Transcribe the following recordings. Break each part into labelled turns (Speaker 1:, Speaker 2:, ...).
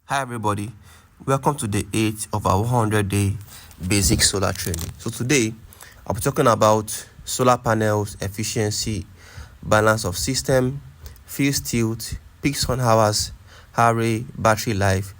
Speaker 1: Hi everybody, welcome to day 8 of our 100-day basic solar training. So today I'll be talking about solar panels, efficiency, balance of system, field tilt, peak sun hours, array, battery life,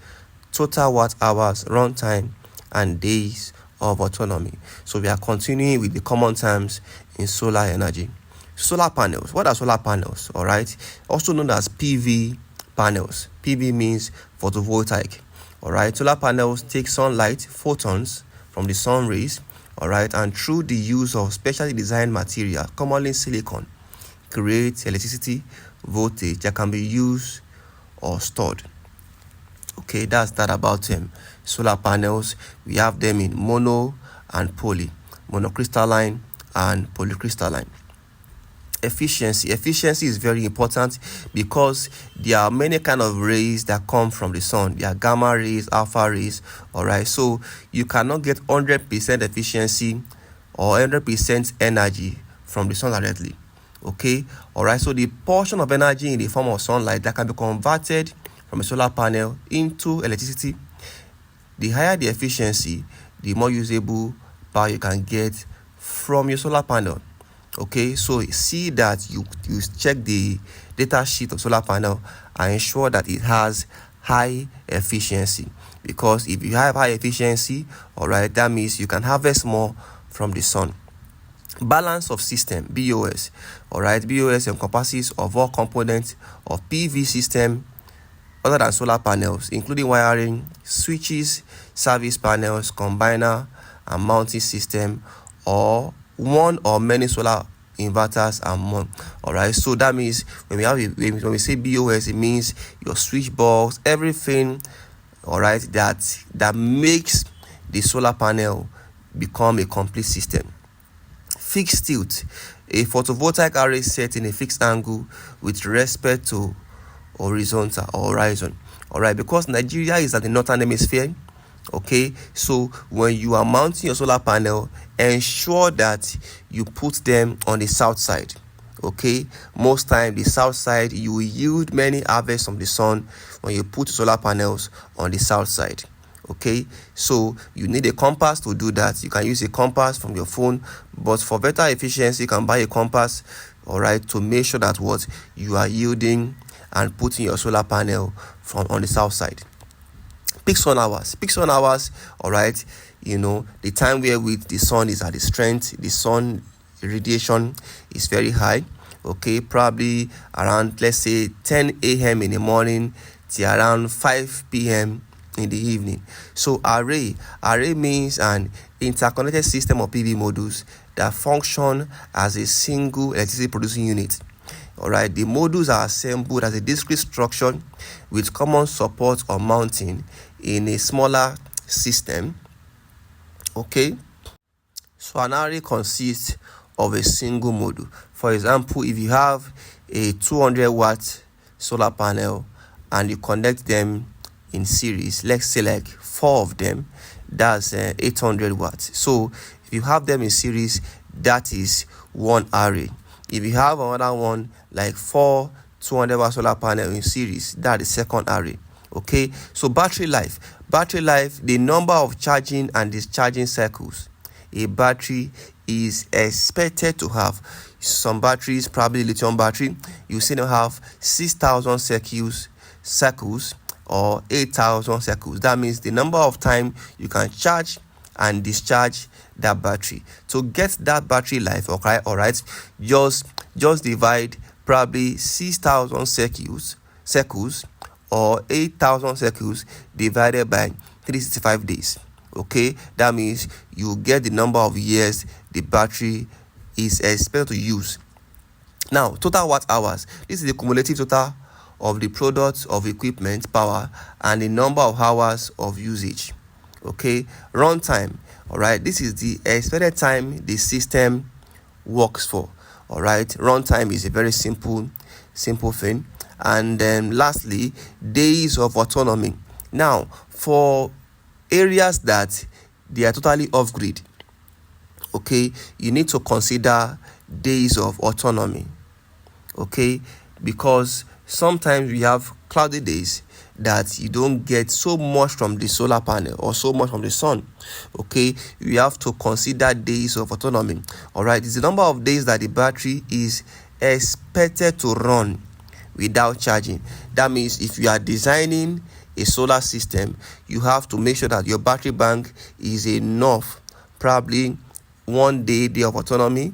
Speaker 1: total watt hours, runtime, and days of autonomy. So we are continuing with the common terms in solar energy. Solar panels. What are solar panels? All right, also known as PV panels. PV means photovoltaic. All right, solar panels take sunlight, photons from the sun rays, all right, and through the use of specially designed material, commonly silicon, create electricity voltage that can be used or stored. Okay, that's that about them. Solar panels, we have them in mono and poly, monocrystalline and polycrystalline. Efficiency is very important because there are many kind of rays that come from the sun. There are gamma rays, alpha rays, all right, so you cannot get 100% efficiency or 100% energy from the sun directly. Okay, all right, so the portion of energy in the form of sunlight that can be converted from a solar panel into electricity, the higher the efficiency, the more usable power you can get from your solar panel. Okay, so see that you check the data sheet of solar panel and ensure that it has high efficiency, because if you have high efficiency, all right, that means you can harvest more from the sun. Balance of system, BOS. All right, BOS encompasses of all components of PV system other than solar panels, including wiring, switches, service panels, combiner, and mounting system, or one or many solar inverters and more. All right, so that means when we say BOS, it means your switch box, everything, all right, that makes the solar panel become a complete system. Fixed tilt, a photovoltaic array set in a fixed angle with respect to horizontal or horizon. All right, because Nigeria is at the northern hemisphere. Okay, so when you are mounting your solar panel, ensure that you put them on the south side. Okay, most time the south side, you will yield many harvests from the sun when you put solar panels on the south side. Okay, so you need a compass to do that. You can use a compass from your phone, but for better efficiency, you can buy a compass, all right, to make sure that what you are yielding and putting your solar panel from on the south side. Peak sun hours, all right, the time where with the sun is at the strength, the sun radiation is very high. Okay, probably around, let's say, 10 a.m. in the morning till around 5 p.m. in the evening. So array means an interconnected system of PV modules that function as a single electricity producing unit. All right, the modules are assembled as a discrete structure with common support or mounting in a smaller system. Okay, so an array consists of a single module. For example, if you have a 200 watt solar panel and you connect them in series, let's say like 4 of them, that's 800 watts. So if you have them in series, that is one array. If you have another one like 4 200 watt solar panel in series, that is second array. Okay, so battery life, the number of charging and discharging cycles a battery is expected to have. Some batteries, probably lithium battery, you see them have 6,000 cycles or 8,000 cycles. That means the number of time you can charge and discharge that battery. To get that battery life, okay, all right, just divide probably 6,000 cycles or 8,000 cycles divided by 365 days. Okay, that means you get the number of years the battery is expected to use. Now, total watt hours. This is the cumulative total of the product of equipment power and the number of hours of usage. Okay, runtime. All right, this is the expected time the system works for. All right, runtime is a very simple thing. And then lastly, days of autonomy. Now, for areas that they are totally off grid, okay, you need to consider days of autonomy. Okay, because sometimes we have cloudy days, that you don't get so much from the solar panel or so much from the sun. Okay, you have to consider days of autonomy. All right, it's the number of days that the battery is expected to run without charging. That means if you are designing a solar system, you have to make sure that your battery bank is enough, probably 1 day of autonomy,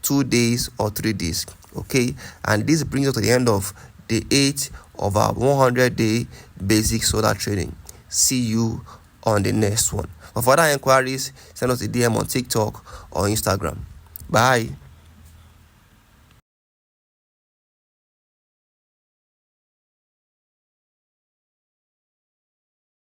Speaker 1: 2 days or 3 days. Okay, and this brings us to the end of day 8 of our 100-day basic solar training. See you on the next one. For further inquiries, send us a DM on TikTok or Instagram. Bye.